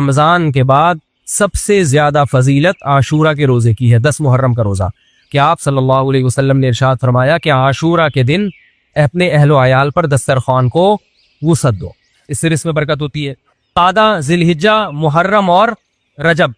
رمضان کے بعد سب سے زیادہ فضیلت عاشورہ کے روزے کی ہے، 10 محرم کا روزہ، کہ آپ صلی اللہ علیہ وسلم نے ارشاد فرمایا کہ عاشورہ کے دن اپنے اہل و عیال پر دسترخوان کو وسعت دو، اس سے رزق میں برکت ہوتی ہے۔ قعدہ، ذی الحجہ، محرم اور رجب،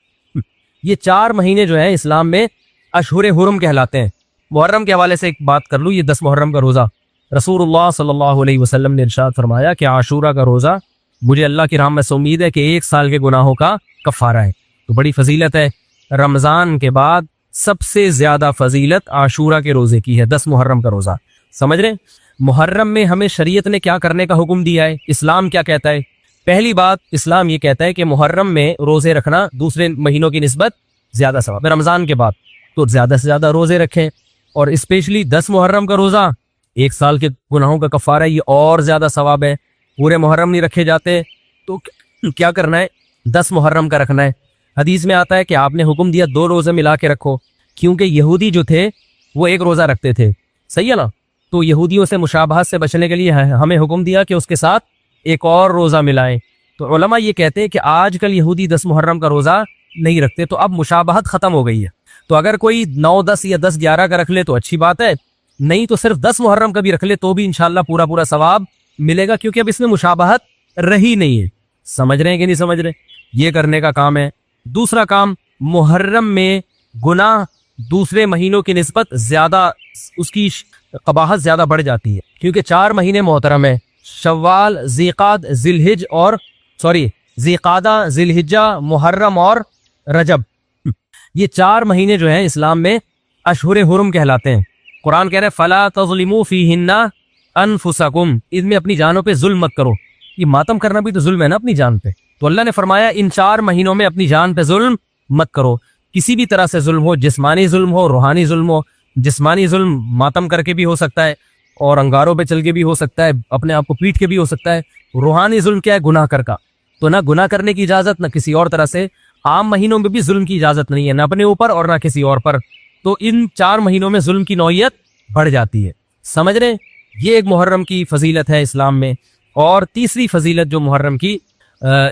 یہ 4 مہینے جو ہیں اسلام میں اشہر حرم کہلاتے ہیں۔ محرم کے حوالے سے ایک بات کر لوں، یہ 10 محرم کا روزہ، رسول اللہ صلی اللہ علیہ وسلم نے ارشاد فرمایا کہ عاشورہ کا روزہ مجھے اللہ کی رحمت سے امید ہے کہ 1 سال کے گناہوں کا کفارہ ہے، تو بڑی فضیلت ہے۔ رمضان کے بعد سب سے زیادہ فضیلت عاشورہ کے روزے کی ہے، 10 محرم کا روزہ، سمجھ رہے ہیں؟ محرم میں ہمیں شریعت نے کیا کرنے کا حکم دیا ہے، اسلام کیا کہتا ہے؟ پہلی بات، اسلام یہ کہتا ہے کہ محرم میں روزے رکھنا دوسرے مہینوں کی نسبت زیادہ ثواب ہے۔ رمضان کے بعد تو زیادہ سے زیادہ روزے رکھیں، اور اسپیشلی 10 محرم کا روزہ 1 سال کے گناہوں کا کفارہ ہے، یہ اور زیادہ ثواب ہے۔ پورے محرم نہیں رکھے جاتے تو کیا کرنا ہے؟ 10 محرم کا رکھنا ہے۔ حدیث میں آتا ہے کہ آپ نے حکم دیا 2 روزے ملا کے رکھو، کیونکہ یہودی جو تھے وہ 1 روزہ رکھتے تھے، صحیح ہے نا؟ تو یہودیوں سے مشابہت سے بچنے کے لیے ہمیں حکم دیا کہ اس کے ساتھ ایک اور روزہ ملائیں۔ تو علماء یہ کہتے ہیں کہ آج کل یہودی 10 محرم کا روزہ نہیں رکھتے، تو اب مشابہت ختم ہو گئی ہے۔ تو اگر کوئی 9، 10 یا 10، 11 کا رکھ لے تو اچھی بات ہے، نہیں تو صرف 10 محرم کا بھی رکھ لے تو بھی انشاءاللہ پورا ثواب ملے گا، کیونکہ اب اس میں مشابہت رہی نہیں ہے۔ سمجھ رہے ہیں کہ نہیں سمجھ رہے؟ یہ کرنے کا کام ہے۔ دوسرا کام، محرم میں گناہ دوسرے مہینوں کی نسبت زیادہ، اس کی قباحت زیادہ بڑھ جاتی ہے، کیونکہ 4 مہینے محترم ہیں، شوال، ذی قعدہ، ذی الحجہ، محرم اور رجب، یہ 4 مہینے جو ہیں اسلام میں اشہر حرم کہلاتے ہیں۔ قرآن کہہ رہے ہیں فَلَا تَظْلِمُوا فِيهِنَّ أَنفُسَكُمْ، ان میں اپنی جانوں پہ ظلم مت کرو۔ یہ ماتم کرنا بھی تو ظلم ہے نا اپنی جان پہ، تو اللہ نے فرمایا ان 4 مہینوں میں اپنی جان پہ ظلم مت کرو، کسی بھی طرح سے ظلم ہو، جسمانی ظلم ہو، روحانی ظلم ہو۔ جسمانی ظلم ماتم کر کے بھی ہو سکتا ہے، اور انگاروں پہ چل کے بھی ہو سکتا ہے، اپنے آپ کو پیٹ کے بھی ہو سکتا ہے۔ روحانی ظلم کیا ہے؟ گناہ کر کا، تو نہ گناہ کرنے کی اجازت، نہ کسی اور طرح سے عام مہینوں میں بھی ظلم کی اجازت نہیں ہے، نہ اپنے اوپر اور نہ کسی اور پر، تو ان 4 مہینوں میں ظلم کی نوعیت بڑھ جاتی ہے، سمجھ رہے ہیں؟ یہ ایک محرم کی فضیلت ہے اسلام میں۔ اور تیسری فضیلت جو محرم کی،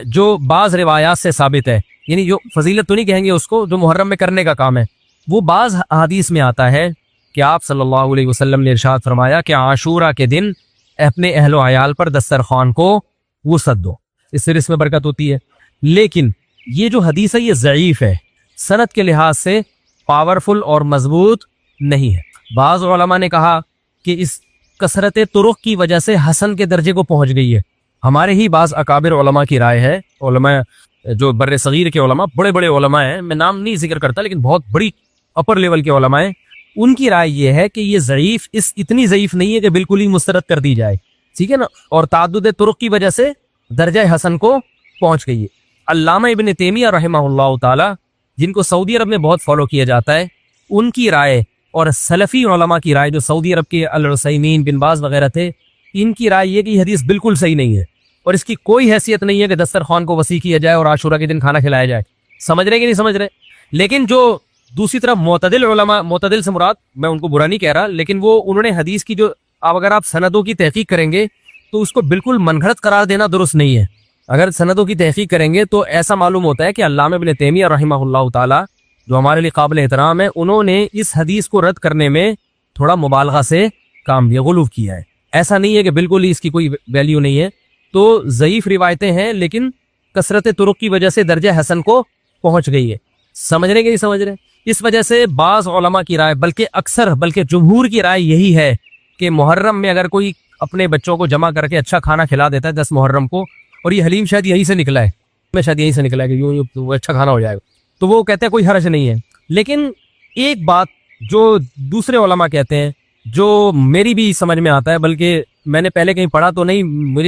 جو بعض روایات سے ثابت ہے، یعنی جو فضیلت تو نہیں کہیں گے اس کو، جو محرم میں کرنے کا کام ہے، وہ بعض احادیث میں آتا ہے کہ آپ صلی اللہ علیہ وسلم نے ارشاد فرمایا کہ عاشورہ کے دن اپنے اہل و عیال پر دسترخوان کو وسعت دو، اس سے رزق میں برکت ہوتی ہے۔ لیکن یہ جو حدیث ہے یہ ضعیف ہے، سند کے لحاظ سے پاورفل اور مضبوط نہیں ہے۔ بعض علماء نے کہا کہ اس کثرت طرق کی وجہ سے حسن کے درجے کو پہنچ گئی ہے۔ ہمارے ہی بعض اکابر علماء کی رائے ہے، علماء جو بر صغیر کے علماء، بڑے بڑے علماء ہیں، میں نام نہیں ذکر کرتا لیکن بہت بڑی اپر لیول کے علماء ہیں، ان کی رائے یہ ہے کہ یہ ضعیف، اتنی ضعیف نہیں ہے کہ بالکل ہی مسترد کر دی جائے، ٹھیک ہے نا، اور تعدد طرق کی وجہ سے درجہ حسن کو پہنچ گئی ہے۔ علامہ ابن تیمیہ رحمہ اللہ تعالی، جن کو سعودی عرب میں بہت فالو کیا جاتا ہے، ان کی رائے اور سلفی علماء کی رائے جو سعودی عرب کے العثیمین، بن باز وغیرہ تھے، ان کی رائے یہ کہ یہ حدیث بالکل صحیح نہیں ہے، اور اس کی کوئی حیثیت نہیں ہے کہ دسترخوان کو وسیع کیا جائے اور عاشورہ کے دن کھانا کھلایا جائے۔ سمجھ رہے کہ نہیں سمجھ رہے؟ لیکن جو دوسری طرف معتدل علماء، معتدل سے مراد میں ان کو برا نہیں کہہ رہا، لیکن وہ انہوں نے حدیث کی جو، اگر آپ سندوں کی تحقیق کریں گے تو اس کو بالکل منگھڑت قرار دینا درست نہیں ہے۔ اگر سندوں کی تحقیق کریں گے تو ایسا معلوم ہوتا ہے کہ علامہ ابن تیمیہ رحمہ اللہ تعالی، جو ہمارے لیے قابل احترام ہے، انہوں نے اس حدیث کو رد کرنے میں تھوڑا مبالغہ سے کام لیا، غلو کیا ہے۔ ایسا نہیں ہے کہ بالکل ہی اس کی کوئی ویلیو نہیں ہے، تو ضعیف روایتیں ہیں لیکن کثرت طرق کی وجہ سے درجہ حسن کو پہنچ گئی ہے۔ سمجھ رہے کہ نہیں سمجھ رہے؟ اس وجہ سے بعض علماء کی رائے، بلکہ جمہور کی رائے یہی ہے کہ محرم میں اگر کوئی اپنے بچوں کو جمع کر کے اچھا کھانا کھلا دیتا ہے 10 محرم کو، اور یہ حلیم شاید یہی سے نکلا ہے، میں شاید یہی سے نکلا ہے کہ یوں اچھا کھانا ہو جائے گا، تو وہ کہتے ہیں کوئی حرج نہیں ہے۔ لیکن ایک بات جو دوسرے علماء کہتے ہیں، جو میری بھی سمجھ میں آتا ہے، بلکہ میں نے پہلے کہیں پڑھا تو نہیں،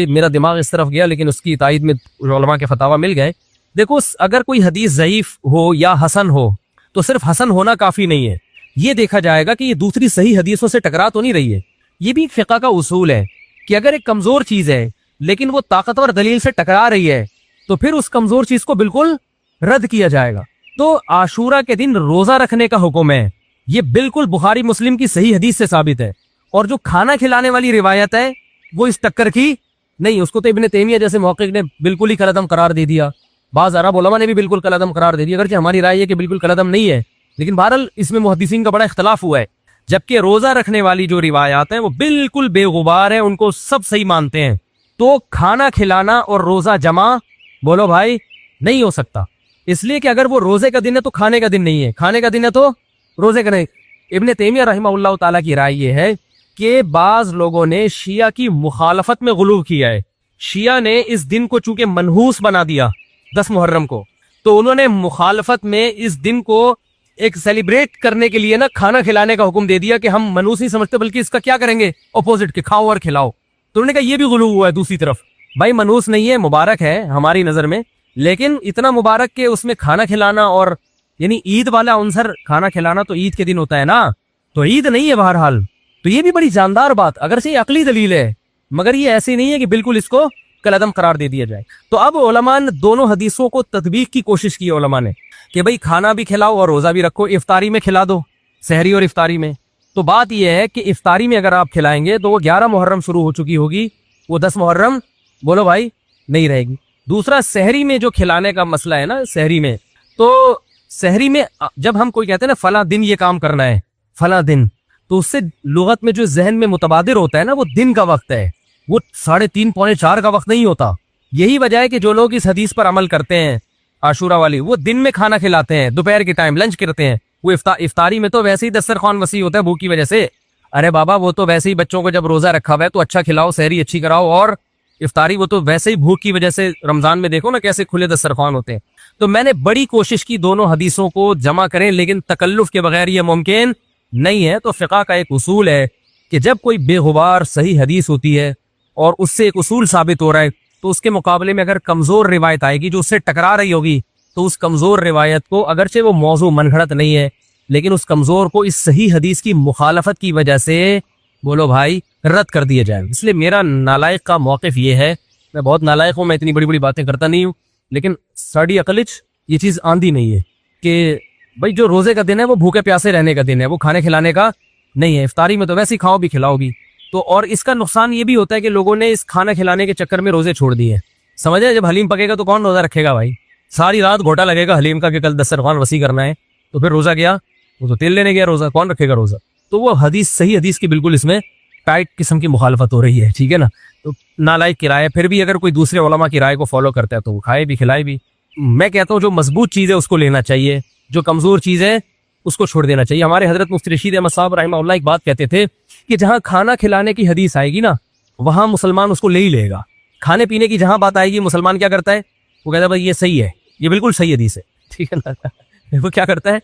میرا دماغ اس طرف گیا، لیکن اس کی تائید میں علماء کے فتاوی مل گئے۔ دیکھو، اگر کوئی حدیث ضعیف ہو یا حسن ہو تو صرف حسن ہونا کافی نہیں ہے، یہ دیکھا جائے گا کہ یہ دوسری صحیح حدیثوں سے ٹکرا تو نہیں رہی ہے۔ یہ بھی فقہ کا اصول ہے کہ اگر ایک کمزور چیز ہے لیکن وہ طاقتور دلیل سے ٹکرا رہی ہے تو پھر اس کمزور چیز کو بالکل رد کیا جائے گا۔ تو عاشورہ کے دن روزہ رکھنے کا حکم ہے، یہ بالکل بخاری مسلم کی صحیح حدیث سے ثابت ہے، اور جو کھانا کھلانے والی روایت ہے وہ اس ٹکر کی نہیں، اس کو تو ابن تیمیہ جیسے محقق نے بالکل ہی غلط قرار دے دیا۔ بعض عرب علماء نے بھی بالکل کالعدم قرار دے دیا، اگرچہ ہماری رائے یہ کہ بالکل کالعدم نہیں ہے، لیکن بہرحال اس میں محدثین کا بڑا اختلاف ہوا ہے. جبکہ روزہ رکھنے والی جو روایات ہیں وہ بالکل بے غبار ہیں، ان کو سب صحیح مانتے ہیں. تو کھانا کھلانا اور روزہ جمع بولو بھائی نہیں ہو سکتا، اس لیے کہ اگر وہ روزے کا دن ہے تو کھانے کا دن نہیں ہے، کھانے کا دن ہے تو روزے کا نہیں. ابن تیمیہ رحمہ اللہ تعالیٰ کی رائے یہ ہے کہ بعض لوگوں نے شیعہ کی مخالفت میں غلو کیا ہے. شیعہ نے اس دن کو چونکہ منحوس بنا دیا 10 محرم کو، تو انہوں نے مخالفت میں اس دن کو ایک سیلیبریٹ کرنے کے لیے نا کھانا کھلانے کا حکم دے دیا کہ ہم منحوس نہیں سمجھتے بلکہ اس کا کیا کریں گے اپوزٹ کے کھاؤ اور کھلاؤ. تو انہوں نے کہا یہ بھی غلو ہوا ہے. دوسری طرف بھائی منحوس نہیں ہے، مبارک ہے ہماری نظر میں، لیکن اتنا مبارک کہ اس میں کھانا کھلانا اور یعنی عید والا عنصر کھانا کھلانا تو عید کے دن ہوتا ہے نا، تو عید نہیں ہے بہرحال. تو یہ بھی بڑی جاندار بات، اگرچہ یہ عقلی دلیل ہے مگر یہ ایسی نہیں ہے کہ بالکل اس کو کالعدم قرار دے دیا جائے. تو اب علماء نے دونوں حدیثوں کو تطبیق کی کوشش کی علماء نے کہ بھئی کھانا بھی کھلاؤ اور روزہ بھی رکھو، افطاری میں کھلا دو، سحری اور افطاری میں. تو بات یہ ہے کہ افطاری میں اگر آپ کھلائیں گے تو وہ 11 محرم شروع ہو چکی ہوگی، وہ 10 محرم بولو بھائی نہیں رہے گی. دوسرا سحری میں جو کھلانے کا مسئلہ ہے نا، سحری میں تو سحری میں جب ہم کوئی کہتے ہیں نا فلاں دن یہ کام کرنا ہے فلاں دن، تو اس سے لغت میں جو ذہن میں متبادر ہوتا ہے نا وہ دن کا وقت ہے، وہ 3:30 پونے 4 کا وقت نہیں ہوتا. یہی وجہ ہے کہ جو لوگ اس حدیث پر عمل کرتے ہیں عاشورہ والی، وہ دن میں کھانا کھلاتے ہیں، دوپہر کے ٹائم لنچ کرتے ہیں. وہ افطاری میں تو ویسے ہی دسترخوان وسیع ہوتا ہے بھوک کی وجہ سے. ارے بابا وہ تو ویسے ہی بچوں کو جب روزہ رکھا ہوا ہے تو اچھا کھلاؤ، سحری اچھی کراؤ، اور افطاری وہ تو ویسے ہی بھوک کی وجہ سے رمضان میں دیکھو نا کیسے کھلے دسترخوان ہوتے ہیں. تو میں نے بڑی کوشش کی دونوں حدیثوں کو جمع کریں، لیکن تکلف کے بغیر یہ ممکن نہیں ہے. تو فقہ کا ایک اصول ہے کہ جب کوئی بے غبار صحیح حدیث ہوتی ہے اور اس سے ایک اصول ثابت ہو رہا ہے تو اس کے مقابلے میں اگر کمزور روایت آئے گی جو اس سے ٹکرا رہی ہوگی تو اس کمزور روایت کو، اگرچہ وہ موضوع من گھڑت نہیں ہے، لیکن اس کمزور کو اس صحیح حدیث کی مخالفت کی وجہ سے بولو بھائی رد کر دیا جائے. اس لیے میرا نالائق کا موقف یہ ہے، میں بہت نالائق ہوں، میں اتنی بڑی بڑی باتیں کرتا نہیں ہوں، لیکن ساڑی عقلچ یہ چیز آندھی نہیں ہے کہ بھائی جو روزے کا دن ہے وہ بھوکے پیاسے رہنے کا دن ہے، وہ کھانے کھلانے کا نہیں ہے. افطاری میں تو ویسے ہی کھاؤ بھی کھلاؤ بھی. تو اور اس کا نقصان یہ بھی ہوتا ہے کہ لوگوں نے اس کھانا کھلانے کے چکر میں روزے چھوڑ دیے. سمجھے، جب حلیم پکے گا تو کون روزہ رکھے گا بھائی؟ ساری رات گھوٹا لگے گا حلیم کا کہ کل دسترخوان وسیع کرنا ہے، تو پھر روزہ گیا، وہ تو تیل لینے گیا، روزہ کون رکھے گا روزہ؟ تو وہ حدیث صحیح حدیث کی بالکل اس میں ٹائٹ قسم کی مخالفت ہو رہی ہے، ٹھیک ہے نا. تو نالائق کی رائے، پھر بھی اگر کوئی دوسرے علماء کی رائے کو فالو کرتا ہے تو وہ کھائے بھی کھلائے بھی. میں کہتا ہوں جو مضبوط چیز ہے اس کو لینا چاہیے، جو کمزور چیز ہے اس کو چھوڑ دینا چاہیے. ہمارے حضرت مفتی رشید احمد صاحب رحمہ اللہ ایک بات کہتے تھے کہ جہاں کھانا کھلانے کی حدیث آئے گی نا وہاں مسلمان اس کو لے ہی لے گا. کھانے پینے کی جہاں بات آئے گی مسلمان کیا کرتا ہے؟ وہ کہتا ہے بھائی یہ صحیح ہے، یہ بالکل صحیح حدیث ہے، ٹھیک ہے نا. وہ کیا کرتا ہے؟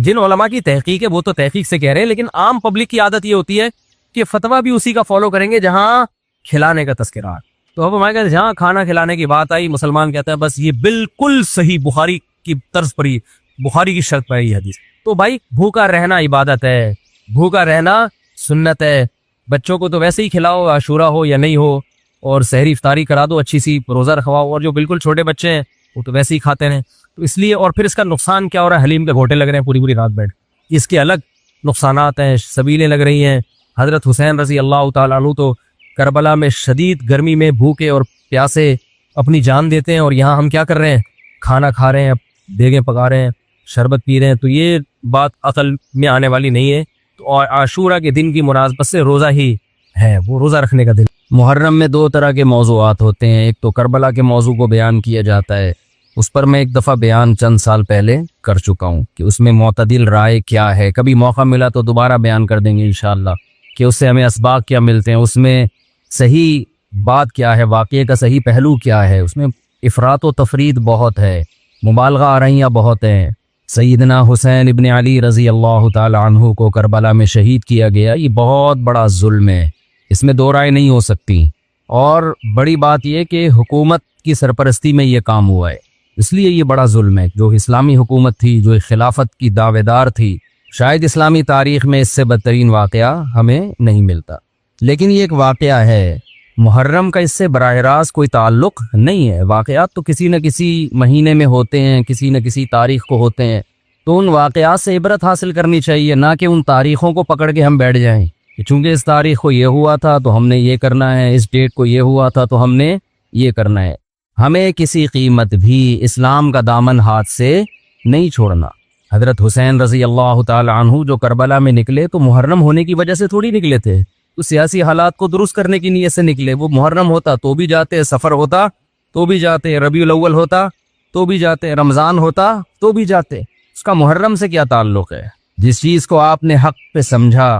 جن علماء کی تحقیق ہے وہ تو تحقیق سے کہہ رہے ہیں، لیکن عام پبلک کی عادت یہ ہوتی ہے کہ فتویٰ بھی اسی کا فالو کریں گے جہاں کھلانے کا تذکرہ. تو اب ہمارے کہتے ہیں جہاں کھانا کھلانے کی بات آئی مسلمان کہتا ہے بس یہ بالکل صحیح، بخاری کی طرز پر ہی، بخاری کی شرط پر یہ حدیث. تو بھائی بھوکا رہنا عبادت ہے، بھوکا رہنا سنت ہے. بچوں کو تو ویسے ہی کھلاؤ عاشورہ ہو یا نہیں ہو، اور سحری افطاری کرا دو، اچھی سی روزہ رکھواؤ، اور جو بالکل چھوٹے بچے ہیں وہ تو ویسے ہی کھاتے ہیں. تو اس لیے، اور پھر اس کا نقصان کیا ہو رہا ہے؟ حلیم کے گھوٹے لگ رہے ہیں پوری پوری رات بیٹھ، اس کے الگ نقصانات ہیں، سبیلیں لگ رہی ہیں. حضرت حسین رضی اللہ تعالیٰ عنہ تو کربلا میں شدید گرمی میں بھوکے اور پیاسے اپنی جان دیتے ہیں، اور یہاں ہم کیا کر رہے ہیں؟ کھانا کھا رہے ہیں، دیگیں پکا رہے ہیں، شربت پی رہے ہیں. تو یہ بات عقل میں آنے والی نہیں ہے. اور عاشورہ کے دن کی مناسبت سے روزہ ہی ہے، وہ روزہ رکھنے کا دن. محرم میں 2 طرح کے موضوعات ہوتے ہیں، ایک تو کربلا کے موضوع کو بیان کیا جاتا ہے، اس پر میں ایک دفعہ بیان چند سال پہلے کر چکا ہوں کہ اس میں معتدل رائے کیا ہے. کبھی موقع ملا تو دوبارہ بیان کر دیں گے انشاءاللہ کہ اس سے ہمیں اسباق کیا ملتے ہیں، اس میں صحیح بات کیا ہے، واقعے کا صحیح پہلو کیا ہے. اس میں افراط و تفرید بہت ہے، مبالغہ آرائیاں بہت ہیں. سیدنا حسین ابن علی رضی اللہ تعالی عنہ کو کربلا میں شہید کیا گیا، یہ بہت بڑا ظلم ہے، اس میں 2 رائے نہیں ہو سکتی. اور بڑی بات یہ کہ حکومت کی سرپرستی میں یہ کام ہوا ہے، اس لیے یہ بڑا ظلم ہے. جو اسلامی حکومت تھی، جو خلافت کی دعوے دار تھی، شاید اسلامی تاریخ میں اس سے بدترین واقعہ ہمیں نہیں ملتا. لیکن یہ ایک واقعہ ہے، محرم کا اس سے براہ راست کوئی تعلق نہیں ہے. واقعات تو کسی نہ کسی مہینے میں ہوتے ہیں، کسی نہ کسی تاریخ کو ہوتے ہیں، تو ان واقعات سے عبرت حاصل کرنی چاہیے، نہ کہ ان تاریخوں کو پکڑ کے ہم بیٹھ جائیں کہ چونکہ اس تاریخ کو یہ ہوا تھا تو ہم نے یہ کرنا ہے، اس ڈیٹ کو یہ ہوا تھا تو ہم نے یہ کرنا ہے. ہمیں کسی قیمت بھی اسلام کا دامن ہاتھ سے نہیں چھوڑنا۔ حضرت حسین رضی اللہ تعالی عنہ جو کربلا میں نکلے تو محرم ہونے کی وجہ سے تھوڑی نکلے تھے، تو سیاسی حالات کو درست کرنے کی نیت سے نکلے۔ وہ محرم ہوتا تو بھی جاتے، سفر ہوتا تو بھی جاتے، ربیع الاول ہوتا تو بھی جاتے، رمضان ہوتا تو بھی جاتے۔ اس کا محرم سے کیا تعلق ہے؟ جس چیز کو آپ نے حق پہ سمجھا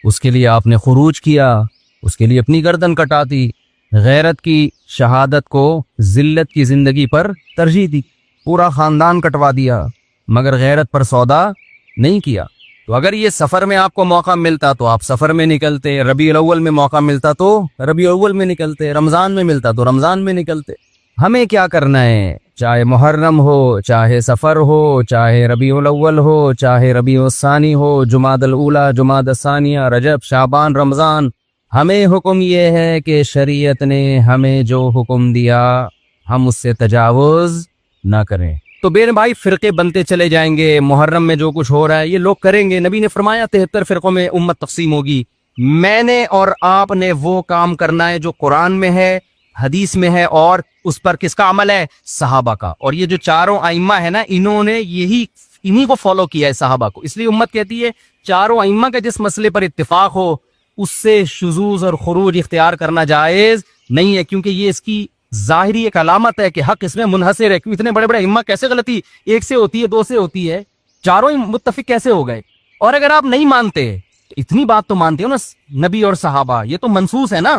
اس کے لیے آپ نے خروج کیا، اس کے لیے اپنی گردن کٹا دی، غیرت کی شہادت کو ذلت کی زندگی پر ترجیح دی، پورا خاندان کٹوا دیا، مگر غیرت پر سودا نہیں کیا۔ تو اگر یہ سفر میں آپ کو موقع ملتا تو آپ سفر میں نکلتے، ربیع الاول میں موقع ملتا تو ربیع الاول میں نکلتے، رمضان میں ملتا تو رمضان میں نکلتے۔ ہمیں کیا کرنا ہے؟ چاہے محرم ہو، چاہے سفر ہو، چاہے ربیع الاول ہو، چاہے ربیع الثانی ہو، جمادی الاولی، جمادی الثانیہ، رجب، شعبان، رمضان، ہمیں حکم یہ ہے کہ شریعت نے ہمیں جو حکم دیا ہم اس سے تجاوز نہ کریں۔ تو میرے بھائی فرقے بنتے چلے جائیں گے، محرم میں جو کچھ ہو رہا ہے یہ لوگ کریں گے۔ نبی نے فرمایا 73 فرقوں میں امت تقسیم ہوگی۔ میں نے اور آپ نے وہ کام کرنا ہے جو قرآن میں ہے، حدیث میں ہے، اور اس پر کس کا عمل ہے؟ صحابہ کا۔ اور یہ جو چاروں ائمہ ہے نا، انہوں نے انہی کو فالو کیا ہے، صحابہ کو۔ اس لیے امت کہتی ہے چاروں ائمہ کا جس مسئلے پر اتفاق ہو اس سے شذوذ اور خروج اختیار کرنا جائز نہیں ہے، کیونکہ یہ اس کی ظاہری ایک علامت ہے کہ حق اس میں منحصر ہے۔ کیوں اتنے بڑے بڑے ائمہ کیسے غلطی ایک سے ہوتی ہے، دو سے ہوتی ہے، چاروں ہی متفق کیسے ہو گئے؟ اور اگر آپ نہیں مانتے تو اتنی بات تو مانتے ہو نا، نبی اور صحابہ یہ تو منصوص ہے نا۔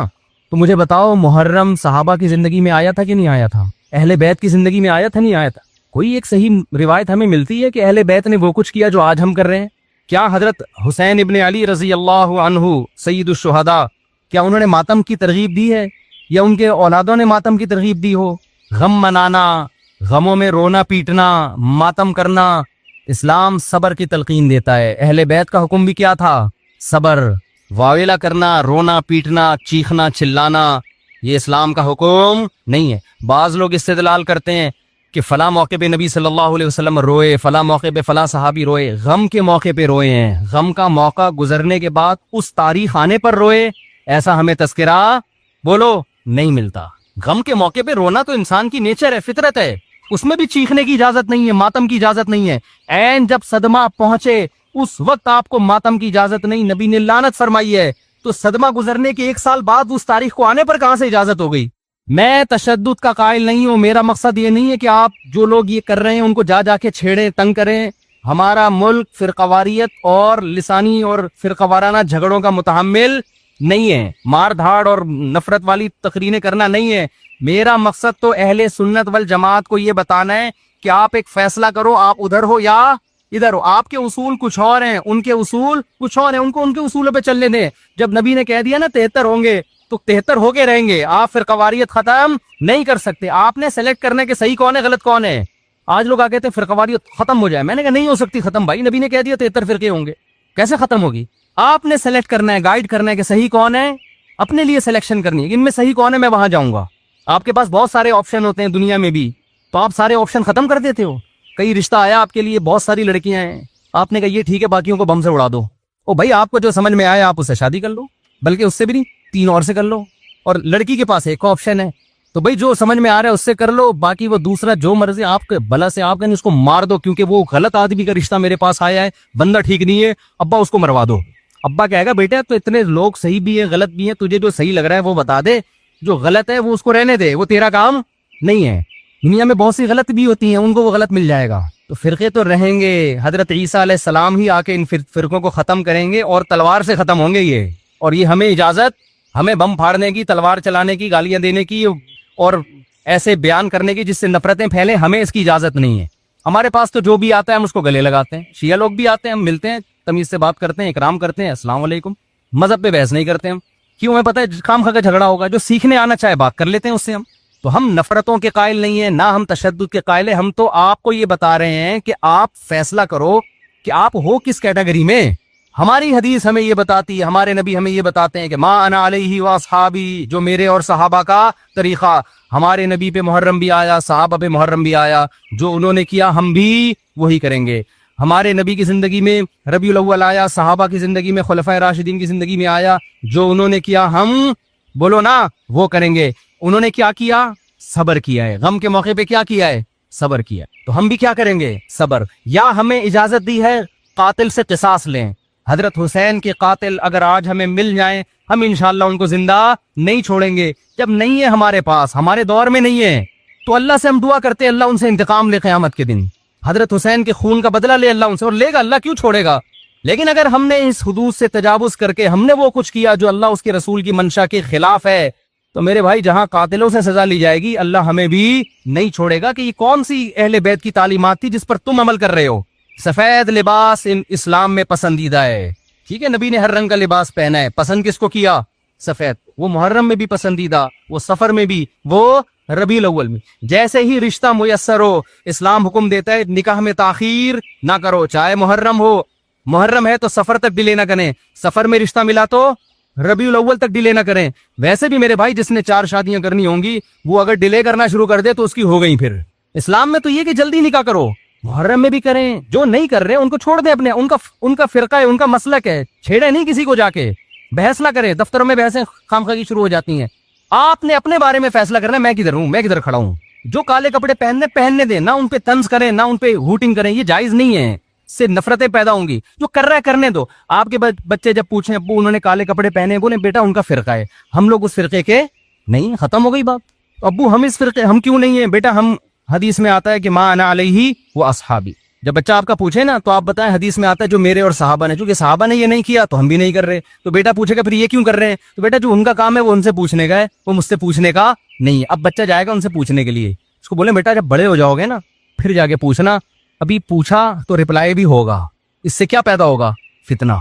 تو مجھے بتاؤ محرم صحابہ کی زندگی میں آیا تھا کہ نہیں آیا تھا؟ اہل بیت کی زندگی میں آیا تھا نہیں آیا تھا؟ کوئی ایک صحیح روایت ہمیں ملتی ہے کہ اہل بیت نے وہ کچھ کیا جو آج ہم کر رہے ہیں؟ کیا حضرت حسین ابن علی رضی اللہ عنہ سید الشہداء، کیا انہوں نے ماتم کی ترغیب دی ہے، یا ان کے اولادوں نے ماتم کی ترغیب دی ہو؟ غم منانا، غموں میں رونا پیٹنا، ماتم کرنا، اسلام صبر کی تلقین دیتا ہے۔ اہل بیت کا حکم بھی کیا تھا؟ صبر، واویلا کرنا، رونا پیٹنا، چیخنا چلانا، یہ اسلام کا حکم نہیں ہے۔ بعض لوگ استدلال کرتے ہیں کہ فلاں موقع پہ نبی صلی اللہ علیہ وسلم روئے، فلاں موقع پہ فلاں صحابی روئے، غم کے موقع پہ روئے ہیں، غم کا موقع گزرنے کے بعد اس تاریخ آنے پر روئے، ایسا ہمیں تذکرہ بولو نہیں ملتا۔ غم کے موقع پہ رونا تو انسان کی نیچر ہے، فطرت ہے، اس میں بھی چیخنے کی اجازت نہیں ہے، ماتم کی اجازت نہیں ہے۔ عین جب صدمہ پہنچے اس وقت آپ کو ماتم کی اجازت نہیں، نبی نے لعنت فرمائی ہے۔ تو صدمہ گزرنے کے 1 سال بعد اس تاریخ کو آنے پر کہاں سے اجازت ہو گئی؟ میں تشدد کا قائل نہیں ہوں، میرا مقصد یہ نہیں ہے کہ آپ جو لوگ یہ کر رہے ہیں ان کو جا کے چھیڑیں، تنگ کریں۔ ہمارا ملک فرقواریت اور لسانی اور فرقوارانہ جھگڑوں کا متحمل نہیں ہے، مار دھاڑ اور نفرت والی تقریریں کرنا نہیں ہے۔ میرا مقصد تو اہل سنت والجماعت کو یہ بتانا ہے کہ آپ ایک فیصلہ کرو، آپ ادھر ہو یا ادھر ہو۔ آپ کے اصول کچھ اور ہیں، ان کے اصول کچھ اور ہیں، ان کو ان کے اصولوں پہ چلنے دیں۔ جب نبی نے کہہ دیا نا 73 ہوں گے تو 73 ہو کے رہیں گے، آپ فرقواریت ختم نہیں کر سکتے۔ آپ نے سلیکٹ کرنا کہ صحیح کون ہے غلط کون ہے۔ آج لوگ کہتے ہیں فرقواریت ختم ہو جائے، میں نے کہا نہیں ہو سکتی ختم بھائی، نبی نے کہہ دیا 73 فرقے ہوں گے، کیسے ختم ہوگی؟ آپ نے سلیکٹ کرنا ہے، گائیڈ کرنا ہے کہ صحیح کون ہے، اپنے لیے سلیکشن کرنی ہے کہ ان میں صحیح کون ہے، میں وہاں جاؤں گا۔ آپ کے پاس بہت سارے آپشن ہوتے ہیں دنیا میں بھی، تو آپ سارے آپشن ختم کر دیتے ہو۔ کئی رشتہ آیا آپ کے لیے، بہت ساری لڑکیاں ہیں، آپ نے کہا یہ ٹھیک ہے باقیوں کو بم سے اڑا دو۔ او بھائی آپ کو جو سمجھ میں آیا آپ اس سے شادی کر لو، بلکہ اس سے بھی نہیں 3 اور سے کر لو، اور لڑکی کے پاس ایک آپشن ہے، تو بھائی جو سمجھ میں آ رہا ہے اس سے کر لو، باقی وہ دوسرا جو مرضی آپ کے بلا سے آپ اس کو مار دو، کیونکہ وہ غلط آدمی کا رشتہ میرے پاس آیا ہے، بندہ ٹھیک نہیں ہے، ابا اس کو مروا دو۔ ابا کہے گا بیٹا تو اتنے لوگ صحیح بھی ہیں غلط بھی ہیں، تجھے جو صحیح لگ رہا ہے وہ بتا دے، جو غلط ہے وہ اس کو رہنے دے، وہ تیرا کام نہیں ہے۔ دنیا میں بہت سی غلط بھی ہوتی ہیں، ان کو وہ غلط مل جائے گا۔ تو فرقے تو رہیں گے، حضرت عیسیٰ علیہ السلام ہی آ کے ان فرقوں کو ختم کریں گے، اور تلوار سے ختم ہوں گے یہ، اور یہ ہمیں اجازت، ہمیں بم پھاڑنے کی، تلوار چلانے کی، گالیاں دینے کی اور ایسے بیان کرنے کی جس سے نفرتیں پھیلیں، ہمیں اس کی اجازت نہیں ہے۔ ہمارے پاس تو جو بھی آتا ہے ہم اس کو گلے لگاتے ہیں، شیعہ لوگ بھی آتے ہیں، ہم ملتے ہیں، تمیز سے بات کرتے ہیں، اکرام کرتے ہیں، السلام علیکم، مذہب پہ بحث نہیں کرتے ہم، کیوں؟ ہمیں پتہ ہے کام کھا کے جھگڑا ہوگا، جو سیکھنے آنا چاہے بات کر لیتے ہیں اس سے ہم۔ تو ہم نفرتوں کے قائل نہیں ہیں، نہ ہم تشدد کے قائل ہیں، ہم تو آپ کو یہ بتا رہے ہیں کہ آپ فیصلہ کرو کہ آپ ہو کس کیٹیگری میں۔ ہماری حدیث ہمیں یہ بتاتی ہے، ہمارے نبی ہمیں یہ بتاتے ہیں کہ ما انا علیہ واصحابی، جو میرے اور صحابہ کا طریقہ۔ ہمارے نبی پہ محرم بھی آیا، صحابہ پہ محرم بھی آیا، جو انہوں نے کیا ہم بھی وہی کریں گے۔ ہمارے نبی کی زندگی میں ربیع الاول آیا، صحابہ کی زندگی میں خلفائے راشدین کی زندگی میں آیا، جو انہوں نے کیا ہم بولو نا وہ کریں گے۔ انہوں نے کیا کیا؟ صبر کیا ہے, غم کے موقع پہ کیا کیا ہے, صبر کیا. تو ہم بھی کیا کریں گے, صبر. یا ہمیں اجازت دی ہے قاتل سے قصاص لیں. حضرت حسین کے قاتل اگر آج ہمیں مل جائیں, ہم انشاءاللہ ان کو زندہ نہیں چھوڑیں گے. جب نہیں ہے ہمارے پاس, ہمارے دور میں نہیں ہے, تو اللہ سے ہم دعا کرتے اللہ ان سے انتقام لے قیامت کے دن. حضرت حسین کے خون کا بدلہ لے اللہ ان سے, اور لے گا, اللہ کیوں چھوڑے گا. لیکن اگر ہم نے اس حدود سے تجاوز کر کے ہم نے وہ کچھ کیا جو اللہ اس کے رسول کی منشا کے خلاف ہے, تو میرے بھائی جہاں قاتلوں سے سزا لی جائے گی, اللہ ہمیں بھی نہیں چھوڑے گا کہ یہ کون سی اہل بیت کی تعلیمات تھی جس پر تم عمل کر رہے ہو. سفید لباس اسلام میں پسندیدہ ہے, ٹھیک ہے, نبی نے ہر رنگ کا لباس پہنا ہے, پسند کس کو کیا, سفید. وہ محرم میں بھی پسندیدہ, وہ سفر میں بھی, وہ ربیع الاول میں. جیسے ہی رشتہ میسر ہو, اسلام حکم دیتا ہے نکاح میں تاخیر نہ کرو, چاہے محرم ہو. محرم ہے تو سفر تک ڈیلے نہ کریں, سفر میں رشتہ ملا تو ربیع الاول تک ڈیلے نہ کریں. ویسے بھی میرے بھائی جس نے 4 شادیاں کرنی ہوں گی, وہ اگر ڈیلے کرنا شروع کر دے تو اس کی ہو گئی. پھر اسلام میں تو یہ کہ جلدی نکاح کرو, محرم میں بھی کریں. جو نہیں کر رہے ان کو چھوڑ دیں, اپنے ان کا فرقہ ہے, ان کا مسلک ہے, چھیڑے نہیں کسی کو, جا کے بحث نہ کرے. دفتروں میں بحثیں خامخواہی شروع ہو جاتی ہیں. آپ نے اپنے بارے میں فیصلہ کرنا ہے, میں کدھر ہوں, میں کدھر کھڑا ہوں. جو کالے کپڑے پہننے دیں, نہ ان پہ طنز کریں, نہ ان پہ ہوٹنگ کریں, یہ جائز نہیں ہے, سے نفرتیں پیدا ہوں گی. جو کر رہا ہے کرنے دو. آپ کے بچے جب پوچھیں ابو انہوں نے کالے کپڑے پہنے, بولیں بیٹا ان کا فرقہ ہے, ہم لوگ اس فرقے کے نہیں, ختم ہو گئی بات. ابو ہم اس فرقے, ہم کیوں نہیں ہیں, بیٹا ہم, حدیث میں آتا ہے کہ ما انا علیہ و اصحابی. جب بچہ آپ کا پوچھے نا تو آپ بتائیں حدیث میں آتا ہے جو میرے اور صحابہ نے, چونکہ صحابہ نے یہ نہیں کیا تو ہم بھی نہیں کر رہے. تو بیٹا پوچھے گا پھر یہ کیوں کر رہے ہیں, تو بیٹا جو ان کا کام ہے وہ ان سے پوچھنے کا ہے, وہ مجھ سے پوچھنے کا نہیں ہے. اب بچہ جائے گا ان سے پوچھنے کے لیے, اس کو بولیں بیٹا جب بڑے ہو جاؤ گے نا پھر جا کے پوچھنا, ابھی پوچھا تو رپلائی بھی ہوگا, اس سے کیا پیدا ہوگا, فتنہ.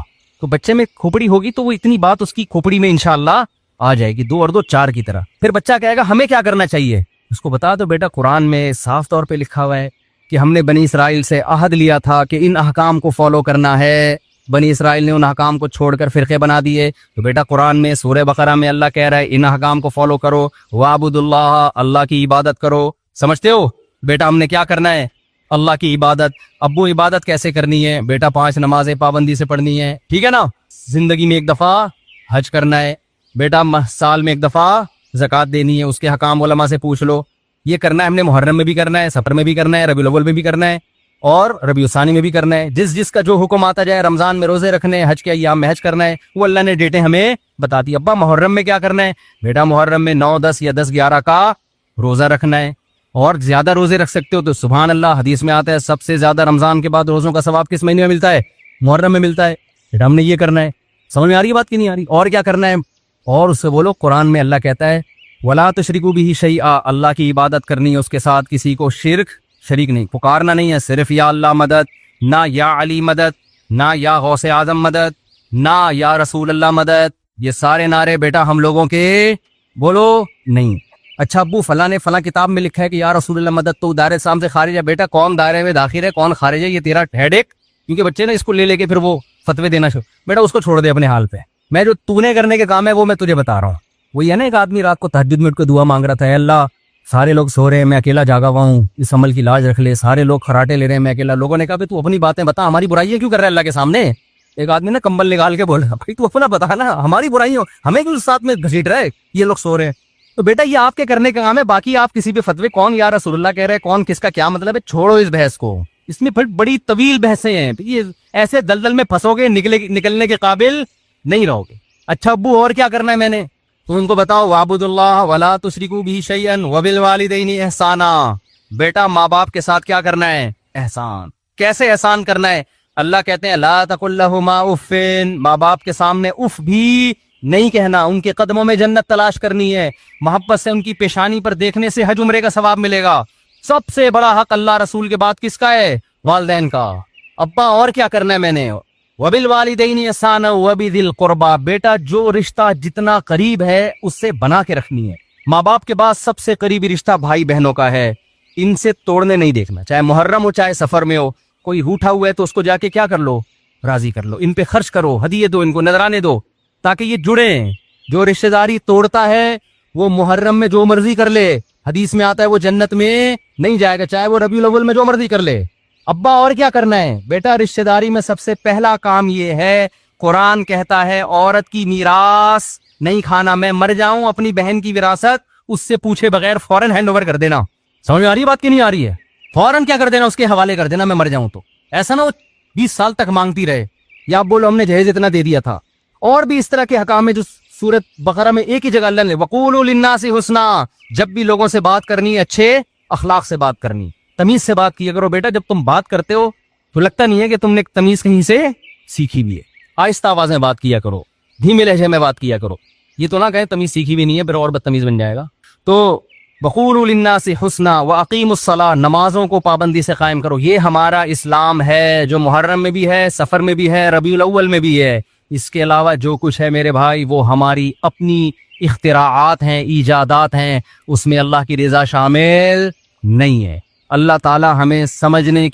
تو بچے میں کھوپڑی ہوگی تو وہ اتنی بات اس کی کھوپڑی میں انشاءاللہ آ جائے گی, 2 اور 2 4 کی طرح. پھر بچہ کہے گا ہمیں کیا کرنا چاہیے, اس کو بتا دو بیٹا قرآن میں صاف طور پہ لکھا ہوا ہے کہ ہم نے بنی اسرائیل سے عہد لیا تھا کہ ان احکام کو فالو کرنا ہے. بنی اسرائیل نے ان احکام کو چھوڑ کر فرقے بنا دیے. تو بیٹا قرآن میں سورہ بقرہ میں اللہ کہہ رہا ہے ان احکام کو فالو کرو, وَاعْبُدُوا اللَّهَ, اللہ کی عبادت کرو. سمجھتے ہو بیٹا ہم نے کیا کرنا ہے, اللہ کی عبادت. ابو عبادت کیسے کرنی ہے, بیٹا 5 نمازیں پابندی سے پڑھنی ہے, ٹھیک ہے نا. زندگی میں 1 دفعہ حج کرنا ہے, بیٹا سال میں 1 دفعہ زکوٰۃ دینی ہے, اس کے حکام علماء سے پوچھ لو. یہ کرنا ہے ہم نے, محرم میں بھی کرنا ہے, سفر میں بھی کرنا ہے, ربیع الاول میں بھی کرنا ہے, اور ربیع الثانی میں بھی کرنا ہے. جس کا جو حکم آتا جائے, رمضان میں روزے رکھنے, حج کے ایام میں حج کرنا ہے, وہ اللہ نے ڈیٹیں ہمیں بتا دی. ابا محرم میں کیا کرنا ہے, بیٹا محرم میں 9 10 یا 10 11 کا روزہ رکھنا ہے, اور زیادہ روزے رکھ سکتے ہو تو سبحان اللہ, حدیث میں آتا ہے سب سے زیادہ رمضان کے بعد روزوں کا ثواب کس مہینے میں ملتا ہے, محرم میں ملتا ہے. بیٹا ہم نے یہ کرنا ہے. سمجھ میں آ رہی ہے بات کی نہیں آ رہی, اور کیا کرنا ہے, اور اس سے بولو قرآن میں اللہ کہتا ہے وَلَا تُشْرِكُوا بِهِ شَيْئًا, اللہ کی عبادت کرنی ہے, اس کے ساتھ کسی کو شریک نہیں, پکارنا نہیں ہے صرف یا اللہ مدد, نہ یا علی مدد, نہ یا غوث اعظم مدد, نہ یا رسول اللہ مدد. یہ سارے نعرے بیٹا ہم لوگوں کے بولو نہیں. اچھا ابو فلاں نے فلاں کتاب میں لکھا ہے کہ یا رسول اللہ مدد تو دائرے اسلام سے خارج ہے. بیٹا کون دائرے میں داخل ہے کون خارج ہے یہ تیرا ہیڈ ایک, کیونکہ بچے نے اس کو لے کے پھر وہ فتوے دینا شروع. بیٹا اس کو چھوڑ دے اپنے حال پہ, میں جو تو نے کرنے کے کام ہے وہ میں تجھے بتا رہا ہوں. وہی ہے نا, ایک آدمی رات کو تہجد میں اٹھ کے دعا مانگ رہا تھا, اے اللہ سارے لوگ سو رہے ہیں, میں اکیلا جاگا ہوا ہوں, اس عمل کی لاج رکھ لے, سارے لوگ خراٹے لے رہے ہیں, میں اکیلا. لوگوں نے کہا تو اپنی باتیں بتا, ہماری برائیاں کیوں کر رہا ہے اللہ کے سامنے. ایک آدمی نا کمبل نکال کے بول رہا, بھائی تو اپنا بتا نا, ہماری برائیاں ہمیں کیوں ساتھ میں گھسیٹ رہا ہے, یہ لوگ سو رہے ہیں. تو بیٹا یہ آپ کے کرنے کا کام ہے, باقی آپ کسی پہ فتوے کون یا رسول اللہ کہہ رہے ہیں, کون کس کا کیا مطلب ہے, چھوڑو اس بحث کو. اس میں بڑی طویل بحثیں ہیں, یہ ایسے دلدل میں پھنسو گے, نکلنے کے قابل نہیں رہو گے. اچھا ابو اور کیا کرنا ہے میں نے, تو ان کو بتاؤ وَاعْبُدُوا اللَّهَ وَلَا تُشْرِكُوا بِهِ شَيْئًا وَبِالْوَالِدَيْنِ إِحْسَانًا. بیٹا ماں باپ کے ساتھ کیا کرنا ہے, احسان. کیسے احسان کرنا ہے, اللہ کہتے ہیں لا تقل لهما اف, ماں باپ کے سامنے اف بھی نہیں کہنا, ان کے قدموں میں جنت تلاش کرنی ہے, محبت سے ان کی پیشانی پر دیکھنے سے حج عمرے کا ثواب ملے گا. سب سے بڑا حق اللہ رسول کے بعد کس کا ہے, والدین کا. ابا اور کیا کرنا ہے میں نے, وَبِالْوَالِدَيْنِ إِحْسَانًا وَبِذِي الْقُرْبَى, بیٹا جو رشتہ جتنا قریب ہے اس سے بنا کے رکھنی ہے. ماں باپ کے بعد سب سے قریبی رشتہ بھائی بہنوں کا ہے, ان سے توڑنے نہیں دیکھنا, چاہے محرم ہو چاہے سفر میں ہو. کوئی روٹھا ہوا ہے تو اس کو جا کے کیا کر لو, راضی کر لو, ان پہ خرچ کرو, ہدیے دو, ان کو نذرانے دو, تاکہ یہ جڑیں. جو رشتہ داری توڑتا ہے وہ محرم میں جو مرضی کر لے, حدیث میں آتا ہے وہ جنت میں نہیں جائے گا, چاہے وہ ربیع الاول میں جو مرضی کر لے. ابا اور کیا کرنا ہے, بیٹا رشتہ داری میں سب سے پہلا کام یہ ہے, قرآن کہتا ہے عورت کی میراث نہیں کھانا. میں مر جاؤں اپنی بہن کی وراثت اس سے پوچھے بغیر فوراً ہینڈ اوور کر دینا. سمجھ میں آ رہی ہے بات کی نہیں آ رہی ہے؟ فوراً کیا کر دینا, اس کے حوالے کر دینا, میں مر جاؤں تو. ایسا نہ ہو 20 سال تک مانگتی رہے, یا آپ بولو ہم نے جہیز اتنا دے دیا تھا. اور بھی اس طرح کے حکام ہے جو سورت بقرہ میں ایک ہی جگہ اللہ نے وَقُولُوا لِلنَّاسِ حُسْنًا, جب بھی لوگوں سے بات کرنی ہے اچھے اخلاق سے بات کرنی, تمیز سے بات کیا کرو. بیٹا جب تم بات کرتے ہو تو لگتا نہیں ہے کہ تم نے تمیز کہیں سے سیکھی بھی ہے. آہستہ آواز میں بات کیا کرو, دھیمے لہجے میں بات کیا کرو. یہ تو نہ کہیں تمیز سیکھی بھی نہیں ہے پھر اور بدتمیز بن جائے گا. تو وَقُولُوا لِلنَّاسِ حُسْنًا وَأَقِیمُوا الصَّلَاةَ, نمازوں کو پابندی سے قائم کرو. یہ ہمارا اسلام ہے جو محرم میں بھی ہے, سفر میں بھی ہے, ربیع الاول میں بھی ہے. اس کے علاوہ جو کچھ ہے میرے بھائی وہ ہماری اپنی اختراعات ہیں, ایجادات ہیں, اس میں اللہ کی رضا شامل نہیں ہے. اللہ تعالی ہمیں سمجھنے کی